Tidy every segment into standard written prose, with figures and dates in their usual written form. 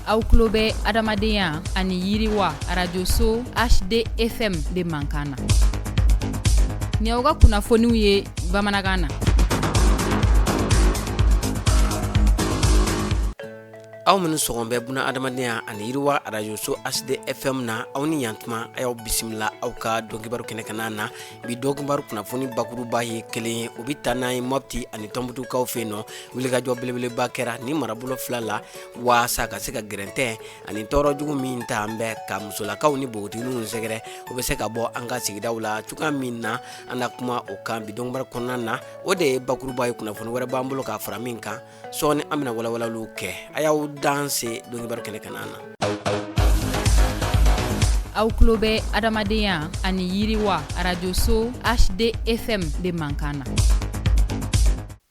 Aw tulo bɛ adamadenya ani yiriwa radio-so HDFM de mankan na. Ni aw ka kunnafoniw ye bamanankan na. Aw minnu sɔgɔn bɛ buna adamadenya ani yiriwa radio-so HDFM na aw ni yantuma ayaw bisimila aw ka dɔnkibaru kɛnɛkana na bi dɔnkibaru kunnafoni bakuruba ye kelen ye o bi taa n'a ye Mopti ani Tɔnbutukaw fɛ yen nɔ wulikajɔ belebeleba kɛra ni marabolo fila la waasa ka se ka gɛrɛntɛ ani tɔɔrɔ jugu min ta an bɛ ka musolakaw ni bogotigininw sɛgɛrɛ o bɛ se ka bɔ an ka sigidaw la cogoya min na an na kuma o kan bi dɔnkibaru kɔnɔna na o de ye bakuruba ye kunnafoni wɛrɛ b'an bolo k'a fara min kan sɔɔni an bɛna walawalaliw kɛ a y'aw danse dɔnkibaru kɛnɛkana na. Aw tulo bɛ adamadenya ani yiriwa radio-so HDFM de mankan na.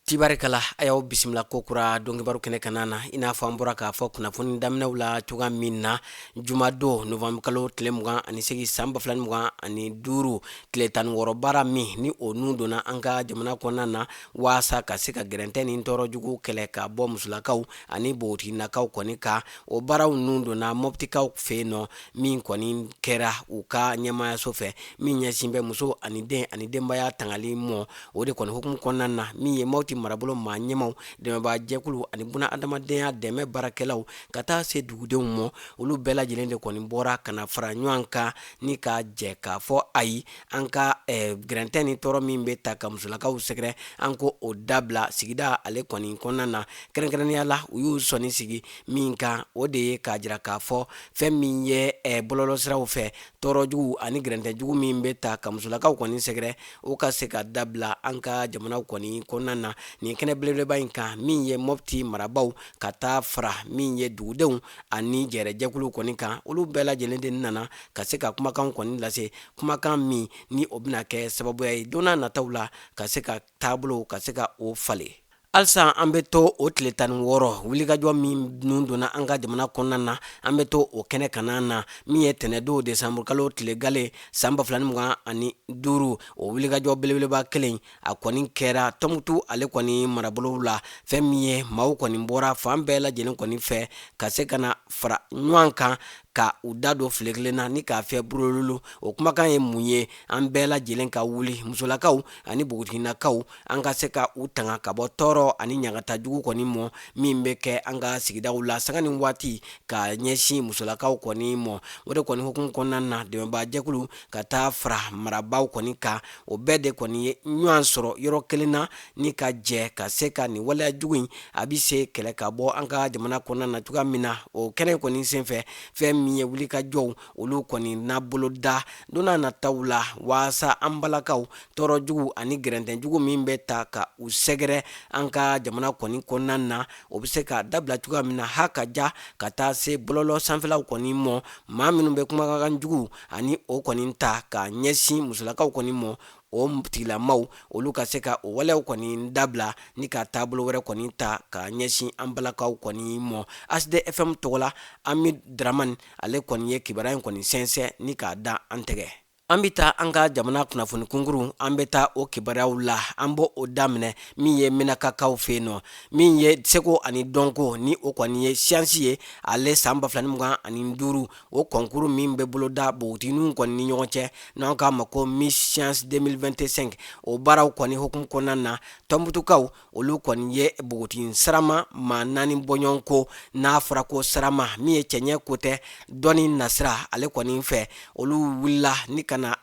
Tibarikala a y'aw bisimila kokura dɔnkibaru kɛnɛkana na i n'a fɔ an bɔra k'a fɔ kunnafoni daminɛw la cogoya min na jumadon novembre kalo tile 28 san 2025 tile 16 baara min ni o nun donna an ka jamana kɔnɔna na waasa ka se ka gɛrɛntɛ ni tɔɔrɔ jugu kɛlɛ ka bɔ musolakaw ani bogotiginakaw kɔni ka o baaraw nun donna Moptikaw fɛ yen nɔ min kɔni kɛra u ka ɲɛmayaso fɛ min ɲɛsin bɛ muso ani den ani denbaya tangali mɔ o de kɔni hukumu kɔnɔna na min ye Mopti marabolo maa ɲɛmaw dɛmɛbaa jɛkulu ani buna adamadenya dɛmɛ baarakɛlaw ka taa se dugudenw mɔ olu bɛɛ lajɛlen de kɔni bɔra ka na fara ɲɔgɔn kan ni ka jɛ k'a fɔ ayi an ka gɛrɛntɛ ni tɔɔrɔ min bɛ ta ka musolakaw sɛgɛrɛ an ko o dabila sigida ale kɔni kɔnɔna na kɛrɛnkɛrɛnnenya la u y'u sɔnni sigi min kan o de ye k'a jira k'a fɔ fɛn min ye bɔlɔlɔsiraw fɛ tɔɔrɔ jugu ani gɛrɛntɛ jugu min bɛ ta ka musolakaw kɔni sɛgɛrɛ o ka se ka dabila an ka jamanaw kɔni kɔnɔna na nin kɛnɛ belebeleba in kan min ye Mopti marabaw ka taa fara min ye dugudenw ani jɛrɛjɛkulu kɔni kan olu bɛɛ lajɛlen de nana ka se ka kumakan kɔni lase kumakan min ni o bɛna kɛ sababuya ye don n'a nataw la ka se ka taabolo ka se ka o falen. Halisa an bɛ to o tile 16 wulikajɔ min nun donna an ka jamana kɔnɔna na an bɛ to o kɛnɛ kana na min ye tɛnɛdon desanburu kalo tile gale san 2025 o wulikajɔ belebeleba kelen a kɔni kɛra Tɔnbutu ale kɔni marabolo la fɛn min ye maaw kɔni bɔra fan bɛɛ lajɛlen kɔni fɛ ka se ka na fara ɲɔgɔn kan ka u da don file kelen na ni k'a fɛ burululu o kumakan ye mun ye an bɛɛ lajɛlen ka wuli musolakaw ani bogotiginakaw an ka se ka u tanga ka bɔ tɔɔrɔ ani ɲagata jugu kɔni mɔ min bɛ kɛ an ka sigidaw la sanga ni waati ka ɲɛsin musolakaw kɔni mɔ o de kɔni hukumu kɔnɔna na dɛmɛbaa jɛkulu ka taa fara marabaw kɔni kan o bɛɛ de kɔni ye ɲɔgɔn sɔrɔ yɔrɔ kelen na ni ka jɛ ka se ka nin waleya jugu in a bi se kɛlɛ ka bɔ an ka jamana kɔnɔna na cogoya min na o kɛnɛ kɔni senfɛ fɛn min ye wulikajɔw olu kɔni n'a bolo da don n'a nataw la waasa an balakaw tɔɔrɔ jugu ani gɛrɛntɛ jugu min bɛ ta ka u sɛgɛrɛ an ka jamana kɔni kɔnɔna na o bɛ se ka dabila cogoya min na ha ka ja ka taa se bɔlɔlɔ sanfɛlaw kɔni mɔ maa minnu bɛ kumakan jugu ani o kɔni ta ka ɲɛsin musolakaw kɔni mɔ o tigilamaw olu ka se ka o waleyaw kɔni dabila ni ka taabolo wɛrɛ kɔni ta ka ɲɛsin an balakaw kɔni mɔ HDFM tɔgɔ la Ami Dramani ale kɔni ye kibaruya in kɔni sɛnsɛn ni k'a da an tɛgɛ. An bɛ taa an ka jamana kunnafoni kunkuru an bɛ taa o kibaruyaw la an b'o daminɛ min ye Minakakaw fɛ yen nɔ min ye seko ani dɔnko ni o kɔni ye siyansi ye ale san 2025 o kɔnkuru min bɛ boloda bogotigininw kɔni ni ɲɔgɔn cɛ n'an k'a ma ko Miss Science 2025 o baaraw kɔni hukumu kɔnɔna na Tɔnbutukaw olu kɔni ye bogotigin sarama maa 4 bɔɲɔgɔn ko n'a fɔra ko sarama min ye cɛɲɛ ko tɛ dɔnni nasira ale kɔni fɛ olu wulila ni ka na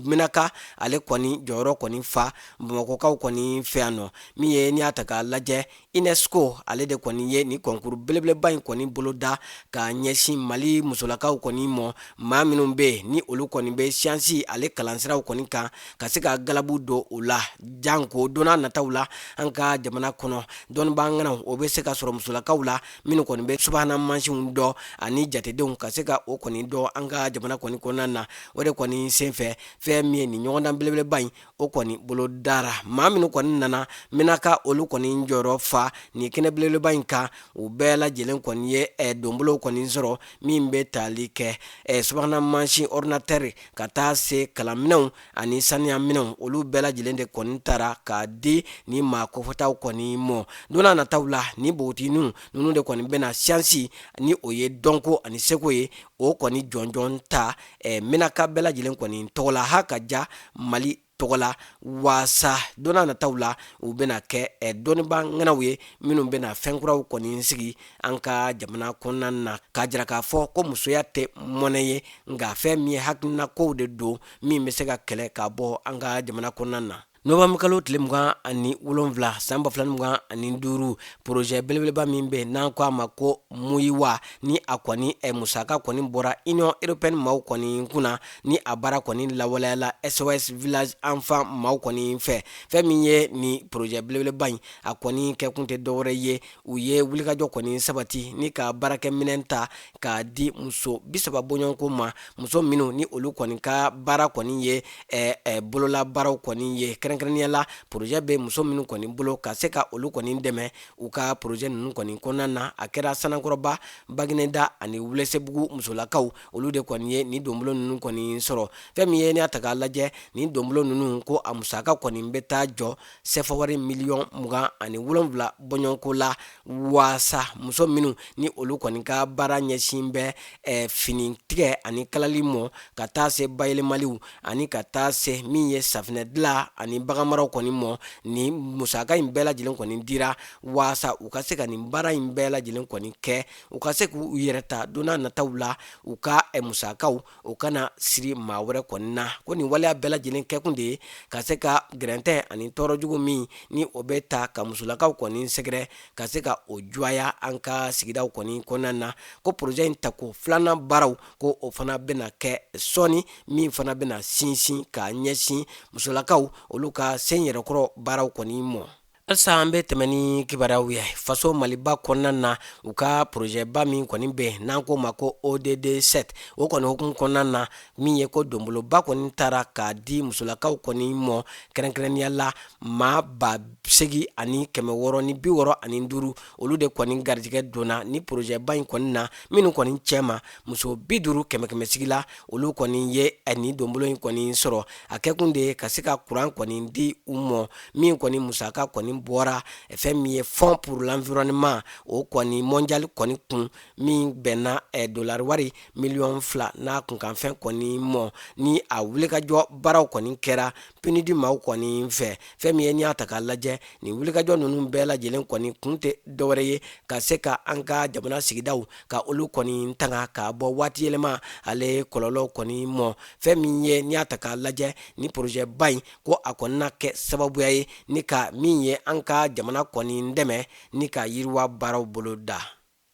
Minaka ale kɔni jɔyɔrɔ kɔni fa Bamakɔkaw kɔni fɛ yan nɔ min ye n'i y'a ta k'a lajɛ UNESCO ale de kɔni ye ni kɔnkuru belebeleba in kɔni boloda ka ɲɛsin Mali musolakaw kɔni mɔ maa minnu bɛ yen ni olu kɔni bɛ siyansi ale kalansiraw kɔni kan ka se ka galabu don o la janko don n'a nataw la an ka jamana kɔnɔ dɔnnibaganganaw o bɛ se ka sɔrɔ musolakaw la minnu kɔni bɛ subahana mansinw dɔ ani jatedenw ka se ka o kɔni dɔn an ka jamana kɔni kɔnɔna na o de kɔni senfɛ fɛn min ye nin ɲɔgɔndan belebeleba in o kɔni bolo dara maa minnu kɔni nana minaka olu kɔni jɔyɔrɔ fa ni kɛnɛ belebeleba in kan u bɛɛ lajɛlen kɔni ye donbolo kɔni sɔrɔ min bɛ tali kɛ subahana mansin ordinateur ka taa se kalanminɛnw ani saniya minɛnw olu bɛɛ lajɛlen de kɔni taara k'a di ni maa kɔfɛtaw kɔni mɔ don n'a nataw la ni npogotigininw ninnu de kɔni bɛna siyansi ni o ye dɔnko ani seko ye o kɔni jɔnjɔn ta minaka bɛɛ lajɛlen kɔni tɔgɔ la ha ka ja Mali tɔgɔ la waasa don n'a nataw la u bɛna kɛ dɔnniba ŋɛnaw ye minnu bɛna fɛn kuraw kɔni sigi an ka jamana kɔnɔna na k'a jira k'a fɔ ko musoya tɛ mɔnɛ ye nka fɛn min ye hakilina kow de don min bɛ se ka kɛlɛ ka bɔ an ka jamana kɔnɔna na. Novembre kalo tile 27 san 2025 projet belebeleba min bɛ n'an ko a ma ko Muyiwa ni a kɔni musaka kɔni bɔra Union Européenne maaw kɔni kunna ni a baara kɔni lawaleyala SOS Village Enfant maaw kɔni fɛ fɛn min ye ni projet belebeleba in a kɔni kɛ kun tɛ dɔwɛrɛ ye u ye wulikajɔ kɔni sabati ni ka baarakɛminɛn ta k'a di muso 30 bɔɲɔgɔnko ma muso minnu ni olu kɔni ka baara kɔni ye bolola baaraw kɔni ye kɛrɛnkɛrɛnnenya la projet bɛ muso minnu kɔni bolo ka se ka olu kɔni dɛmɛ u ka projet ninnu kɔni kɔnɔna na a kɛra Sanakɔrɔba Bagineda ani Welesebugu musolakaw olu de kɔni ye ni donbolo ninnu kɔni sɔrɔ fɛn min ye n'i y'a ta k'a lajɛ ni donbolo ninnu ko a musaka kɔni bɛ taa jɔ sɛfawari miliyɔn 27 bɔɲɔgɔnko la waasa muso minnu ni olu kɔni ka baara ɲɛsin bɛ fini tigɛ ani kalali mɔ ka taa se bayɛlɛmaliw ani ka taa se min ye safinɛ dilan ani baganmaraw kɔni mɔ ni musaka in bɛɛ lajɛlen kɔni dira waasa u ka se ka nin baara in bɛɛ lajɛlen kɔni kɛ u ka se k'u yɛrɛ ta don n'a nataw la u ka musakaw u kana siri maa wɛrɛ kɔni na ko nin waleya bɛɛ lajɛlen kɛkun de ye ka se ka gɛrɛntɛ ani tɔɔrɔ jugu min ni o bɛ ta ka musolakaw kɔni sɛgɛrɛ ka se ka o juguya an ka sigidaw kɔni kɔnɔna na ko projet in tako filanan baaraw ko o fana bɛna kɛ sɔɔni min fana bɛna sinsin k'a ɲɛsin musolakaw olu ka sen yɛrɛkɔrɔ baaraw kɔni mɔ. Halisa an bɛ tɛmɛ ni kibaruyaw ye faso Maliba kɔnɔna na u ka projet ba min kɔni bɛ n'an ko ma ko ODD 7 o kɔni hukumu kɔnɔna na min ye ko donboloba kɔni taara k'a di musolakaw kɔni mɔ kɛrɛnkɛrɛnnenya la maa 8,665 olu de kɔni garijɛgɛ donna ni projet ba in kɔni na minnu kɔni cɛ ma muso 50 kɛmɛ sigi la olu kɔni ye ni donbolo in kɔni sɔrɔ a kɛkun de ye ka se ka kuran kɔni di u mɔ min kɔni musaka kɔni bɔra fɛn min ye Fonds pour l'environnement o kɔni mondial kɔni kun min bɛnna dolari wari miliyɔn 2 n'a kunkanfɛn kɔni mɔ ni a wulikajɔ baaraw kɔni kɛra PNUD maaw kɔni fɛ fɛn min ye n'i y'a ta k'a lajɛ ni wulikajɔ ninnu bɛɛ lajɛlen kɔni kun tɛ dɔwɛrɛ ye ka se ka an ka jamana sigidaw ka olu kɔni tanga k'a bɔ waati yɛlɛma ale kɔlɔlɔ kɔni mɔ fɛn min ye n'i y'a ta k'a lajɛ ni projet ba in ko a kɔni na kɛ sababuya ye ni ka min ye an ka jamana kɔni dɛmɛ ni ka yiriwa baaraw bolo da.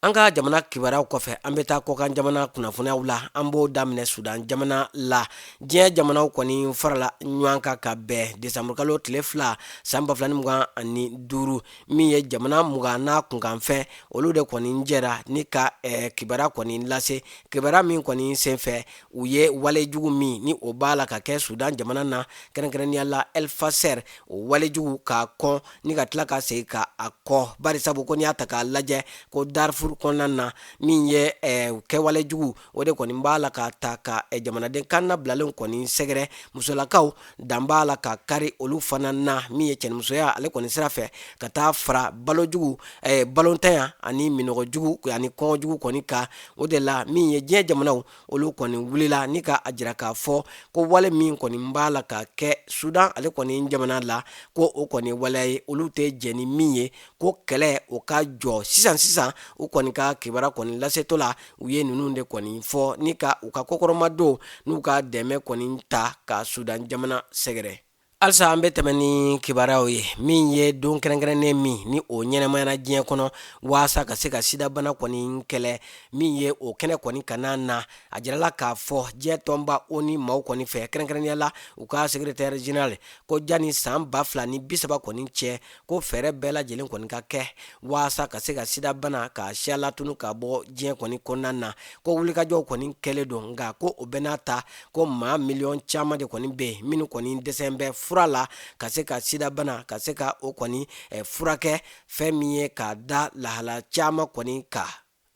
An ka jamana kibaruyaw kɔfɛ an bɛ taa kɔkan jamana kunnafoniyaw la an b'o daminɛ Sudan jamana la diɲɛ jamanaw kɔni farala ɲɔgɔn kan ka bɛn Desanburu kalo tile 2 san 2025 min ye jamana 20 n'a kunkanfɛn olu de kɔni jɛra ni ka kibaruya kɔni lase kibaruya min kɔni senfɛ u ye walejugu min ni o b'a la ka kɛ Sudan jamana na kɛrɛnkɛrɛnnenya la El Fasser o walejugu k'a kɔn ni ka tila ka segin ka a kɔ bari sabu ko n'i y'a ta k'a lajɛ ko Darfur kɔnɔna na min ye kɛwale jugu o de kɔni b'a la ka ta ka jamanaden kan nabilalen kɔni sɛgɛrɛ musolakaw dan b'a la ka kari olu fana na min ye cɛnimusoya ale kɔni sira fɛ ka taa fara balojugu balontanya ani minɔgɔjugu ani kɔngɔjugu kɔni kan o de la min ye diɲɛ jamanaw olu kɔni wulila ni ka a jira k'a fɔ ko wale min kɔni b'a la ka kɛ Sudan ale kɔni jamana la ko o kɔni waleya ye olu tɛ jɛ ni min ye ko kɛlɛ o ka jɔ sisan u kɔni ka kibaruya kɔni lasetɔ la u ye ninnu de kɔni fɔ ni ka u ka kokɔrɔmadon n'u ka dɛmɛ kɔni ta ka Sudan jamana sɛgɛrɛ. Halisa an bɛ tɛmɛ ni kibaruyaw ye min ye don kɛrɛnkɛrɛnnen min ni o ɲɛnɛmayara diɲɛ kɔnɔ waasa ka se ka sida bana kɔni kɛlɛ min ye o kɛnɛ kɔni kana na a jirala k'a fɔ diɲɛ tɔnba ONU maaw kɔni fɛ kɛrɛnkɛrɛnnenya la u ka secrétaire général ko jani san 2030 kɔni cɛ ko fɛɛrɛ bɛɛ lajɛlen kɔni ka kɛ waasa ka se ka sida bana ka siya latunu ka bɔ diɲɛ kɔni kɔnɔna na ko wulikajɔw kɔni kɛlen don nka ko o bɛɛ n'a ta ko maa miliyɔn caman de kɔni bɛ yen minnu kɔni dɛsɛ bɛ fura la ka se ka sida bana ka se ka o kɔni furakɛ fɛn min ye k'a da lahala caman kɔni ka.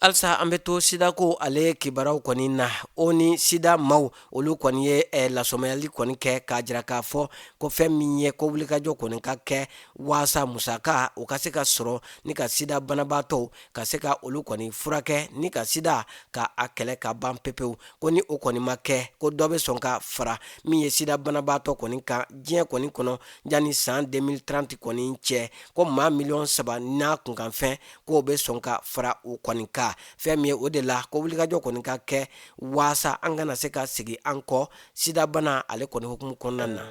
Alsa an bɛ to sida ko ale kibaraw kɔni na o ni sida maw olu kɔni ye lasɔmɛyali kɔni kɛ k'a jira k'a fɔ ko fɛn min ye ko wulikajɔ kɔni ka kɛ waasa musaka o ka se ka sɔrɔ ni ka sida banabaatɔw ka se ka olu kɔni furakɛ ni ka sida ka a kɛlɛ ka ban pepewu ko ni o kɔni ma kɛ ko dɔ bɛ sɔn ka fara min ye sida banabaatɔ kɔni kan diɲɛ kɔni kɔnɔ yanni san 2030 kɔni cɛ ko maa 3 million n'a kunkanfɛn ko o bɛ sɔn ka fara o kɔni kan. Fɛn min ye o de la ko wulikajɔ kɔni ka kɛ waasa an kana se ka sigi an kɔ sida bana ale kɔni hukumu kɔnɔna na.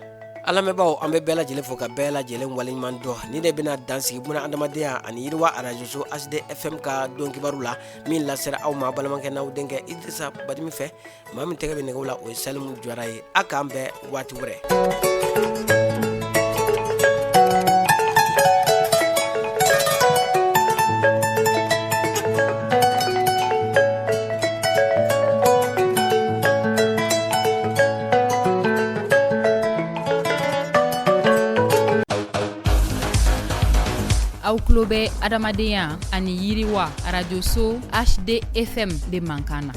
Alamɛbaaw an bɛ bɛɛ lajɛlen fo ka bɛɛ lajɛlen waleɲuman dɔn ni de bɛna dansigi buna adamadenya ani yiriwa radio so HD FM ka don kibaru la min lasera aw ma balimakɛ n'aw denkɛ Idrisa Badimi fɛ maa min tɛgɛ bɛ nɛgɛw la o ye Salimu Jara ye a k'an bɛɛ waati wɛrɛ. Aw tulo bɛ adamadenya ani yiriwa radio so HD FM de Mankana.